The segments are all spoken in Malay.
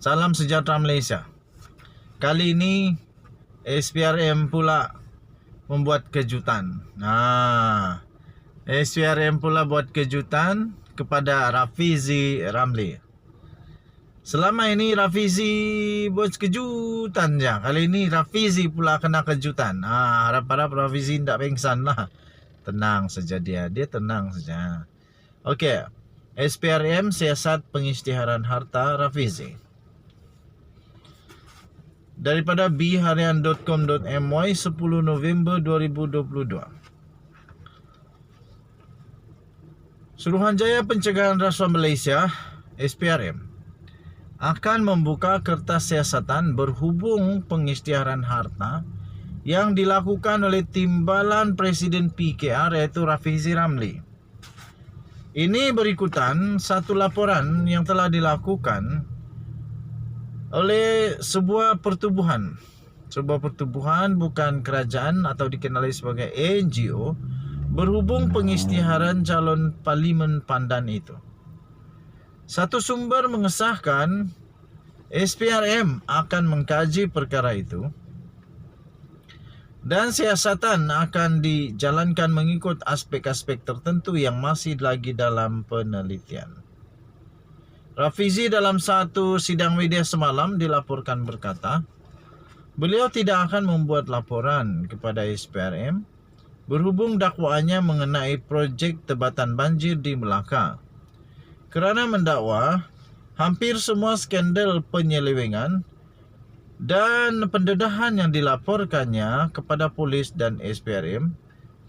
Salam sejahtera Malaysia. Kali ini SPRM pula membuat kejutan. SPRM pula buat kejutan kepada Rafizi Ramli. Selama ini Rafizi buat kejutan je. Kali ini Rafizi pula kena kejutan. Harap-harap Rafizi tidak pengsan lah. Tenang saja dia tenang saja. Okey. SPRM siasat pengisytiharan harta Rafizi. Daripada bharian.com.my 10 November 2022. Suruhanjaya Pencegahan Rasuah Malaysia SPRM akan membuka kertas siasatan berhubung pengisytiharan harta yang dilakukan oleh Timbalan Presiden PKR iaitu Rafizi Ramli. Ini berikutan satu laporan yang telah dilakukan oleh sebuah pertubuhan bukan kerajaan atau dikenali sebagai NGO berhubung pengisytiharan calon Parlimen Pandan itu. Satu sumber mengesahkan SPRM akan mengkaji perkara itu dan siasatan akan dijalankan mengikut aspek-aspek tertentu yang masih lagi dalam penelitian. Rafizi dalam satu sidang media semalam dilaporkan berkata, beliau tidak akan membuat laporan kepada SPRM berhubung dakwaannya mengenai projek tebatan banjir di Melaka. Kerana mendakwa hampir semua skandal penyelewengan dan pendedahan yang dilaporkannya kepada polis dan SPRM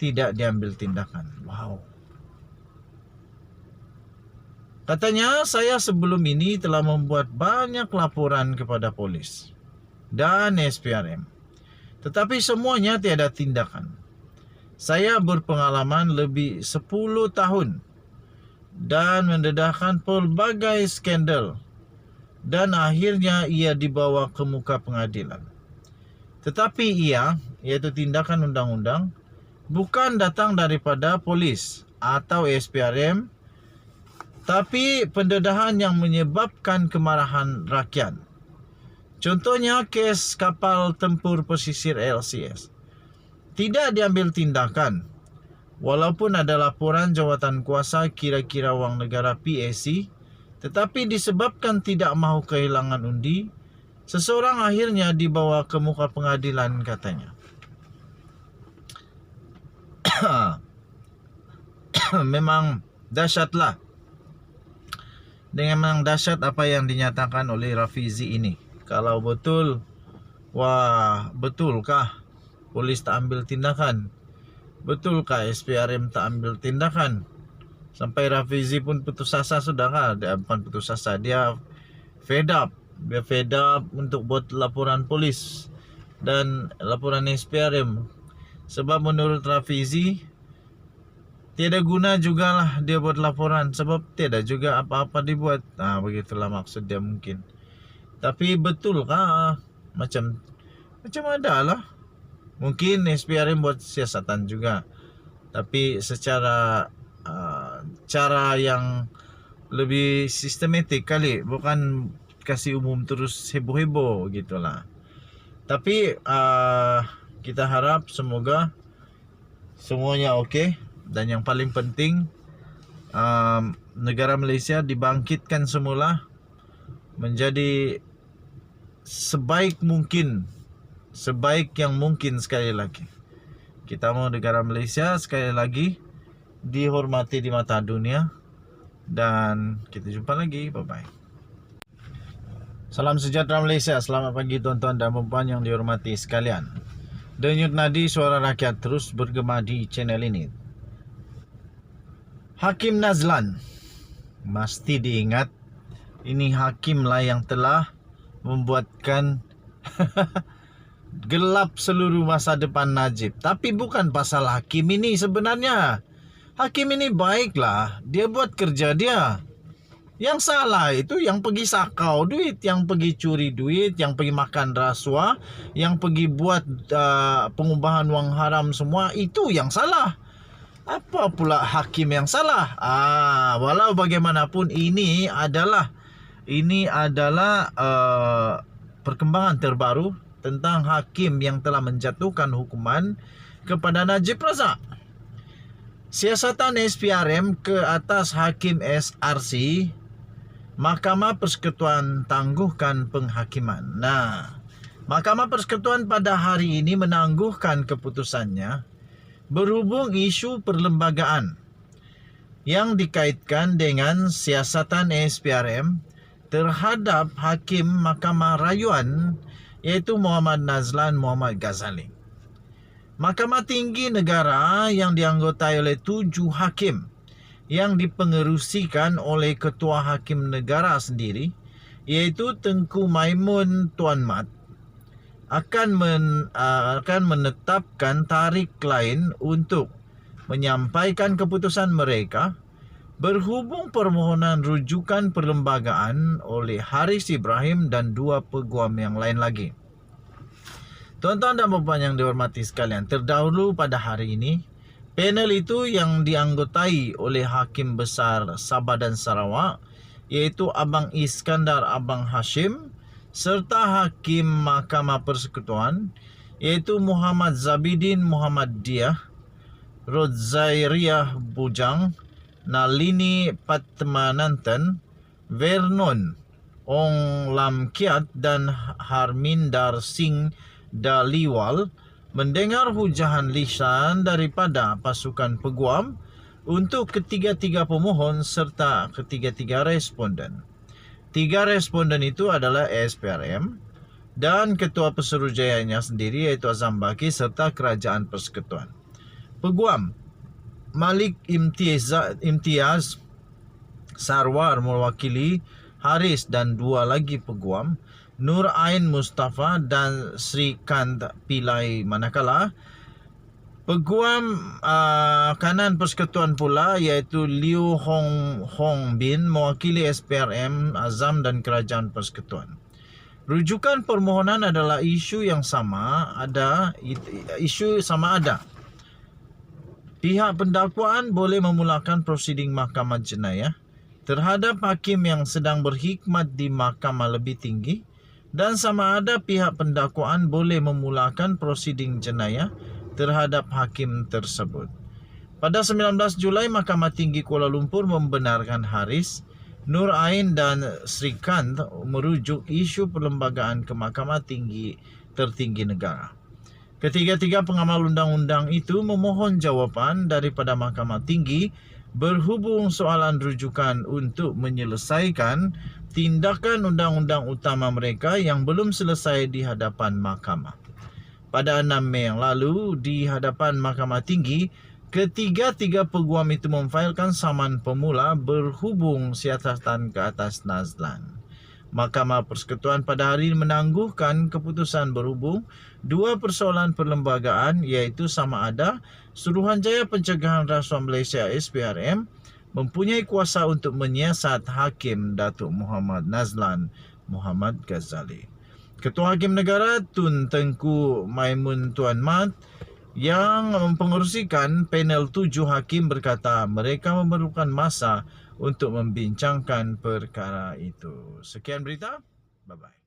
tidak diambil tindakan. Wow. Katanya, saya sebelum ini telah membuat banyak laporan kepada polis dan SPRM. Tetapi semuanya tiada tindakan. Saya berpengalaman lebih 10 tahun dan mendedahkan pelbagai skandal dan akhirnya ia dibawa ke muka pengadilan. Tetapi ia, iaitu tindakan undang-undang, bukan datang daripada polis atau SPRM, tapi pendedahan yang menyebabkan kemarahan rakyat. Contohnya kes kapal tempur pesisir LCS. Tidak diambil tindakan. Walaupun ada laporan jawatan kuasa kira-kira wang negara PAC, tetapi disebabkan tidak mahu kehilangan undi, seseorang akhirnya dibawa ke muka pengadilan katanya. Memang dahsyatlah. Memang dahsyat apa yang dinyatakan oleh Rafizi ini. Kalau betul, betulkah polis tak ambil tindakan? Betulkah SPRM tak ambil tindakan? Sampai Rafizi pun putus asa sudah kah? Dia bukan putus asa, dia fed up. Dia fed up untuk buat laporan polis dan laporan SPRM. Sebab menurut Rafizi, tiada guna jugalah dia buat laporan sebab tiada juga apa-apa dibuat. Begitulah maksud dia mungkin. Tapi betul kah? Macam ada lah. Mungkin SPRM buat siasatan juga. Tapi secara cara yang lebih sistematik kali. Bukan kasih umum terus heboh-heboh gitulah. Tapi kita harap semoga semuanya okey. Dan yang paling penting, negara Malaysia dibangkitkan semula menjadi sebaik yang mungkin sekali lagi. Kita mau negara Malaysia sekali lagi dihormati di mata dunia. Dan kita jumpa lagi. Bye-bye. Salam sejahtera Malaysia. Selamat pagi tuan-tuan dan puan yang dihormati sekalian. Denyut nadi suara rakyat terus bergema di channel ini. Hakim Nazlan, mesti diingat, ini hakim lah yang telah membuatkan gelap seluruh masa depan Najib. Tapi bukan pasal hakim ini sebenarnya. Hakim ini baiklah, dia buat kerja dia. Yang salah itu yang pergi sakau duit, yang pergi curi duit, yang pergi makan rasuah, yang pergi buat pengubahan wang haram semua, itu yang salah. Apa pula hakim yang salah? Walau bagaimanapun ini adalah Ini adalah perkembangan terbaru tentang hakim yang telah menjatuhkan hukuman kepada Najib Razak. Siasatan SPRM ke atas Hakim SRC, Mahkamah Persekutuan tangguhkan penghakiman. Nah, Mahkamah Persekutuan pada hari ini menangguhkan keputusannya berhubung isu perlembagaan yang dikaitkan dengan siasatan SPRM terhadap Hakim Mahkamah Rayuan iaitu Muhammad Nazlan Muhammad Ghazali. Mahkamah Tinggi Negara yang dianggotai oleh 7 hakim yang dipengerusikan oleh Ketua Hakim Negara sendiri iaitu Tengku Maimun Tuan Mat akan menetapkan tarikh lain untuk menyampaikan keputusan mereka berhubung permohonan rujukan perlembagaan oleh Haris Ibrahim dan 2 peguam yang lain lagi. Tuan-tuan dan puan yang dihormati sekalian, terdahulu pada hari ini, panel itu yang dianggotai oleh Hakim Besar Sabah dan Sarawak, iaitu Abang Iskandar Abang Hashim, serta Hakim Mahkamah Persekutuan, iaitu Muhammad Zabidin Muhammad Diah, Rodzairiah Bujang, Nalini Patmanantan, Vernon Ong Lam Kiat dan Harminder Singh Daliwal mendengar hujahan lisan daripada pasukan peguam untuk ketiga-tiga pemohon serta ketiga-tiga responden. 3 responden itu adalah SPRM dan Ketua Pesuruhjayanya sendiri iaitu Azam Baki serta Kerajaan Persekutuan. Peguam Malik Imtiaz Sarwar mewakili Haris dan 2 lagi peguam Nur Ain Mustafa dan Sri Kant Pillai, manakala peguam kanan persekutuan pula iaitu Liu Hong Bin mewakili SPRM, Azam dan Kerajaan Persekutuan. Rujukan permohonan adalah isu yang sama ada. Pihak pendakwaan boleh memulakan prosiding mahkamah jenayah terhadap hakim yang sedang berkhidmat di mahkamah lebih tinggi, dan sama ada pihak pendakwaan boleh memulakan prosiding jenayah terhadap hakim tersebut. Pada 19 Julai, Mahkamah Tinggi Kuala Lumpur membenarkan Haris, Nur Ain dan Sri Kant merujuk isu perlembagaan ke Mahkamah Tinggi Tertinggi Negara. Ketiga-tiga pengamal undang-undang itu memohon jawapan daripada Mahkamah Tinggi berhubung soalan rujukan untuk menyelesaikan tindakan undang-undang utama mereka yang belum selesai di hadapan mahkamah. Pada 6 Mei yang lalu, di hadapan Mahkamah Tinggi, ketiga-tiga peguam itu memfailkan saman pemula berhubung siasatan ke atas Nazlan. Mahkamah Persekutuan pada hari ini menangguhkan keputusan berhubung 2 persoalan perlembagaan, iaitu sama ada Suruhanjaya Pencegahan Rasuah Malaysia SPRM mempunyai kuasa untuk menyiasat Hakim Datuk Muhammad Nazlan Muhammad Ghazali. Ketua Hakim Negara Tun Tengku Maimun Tuan Mat yang mempengerusikan panel 7 hakim berkata mereka memerlukan masa untuk membincangkan perkara itu. Sekian berita. Bye-bye.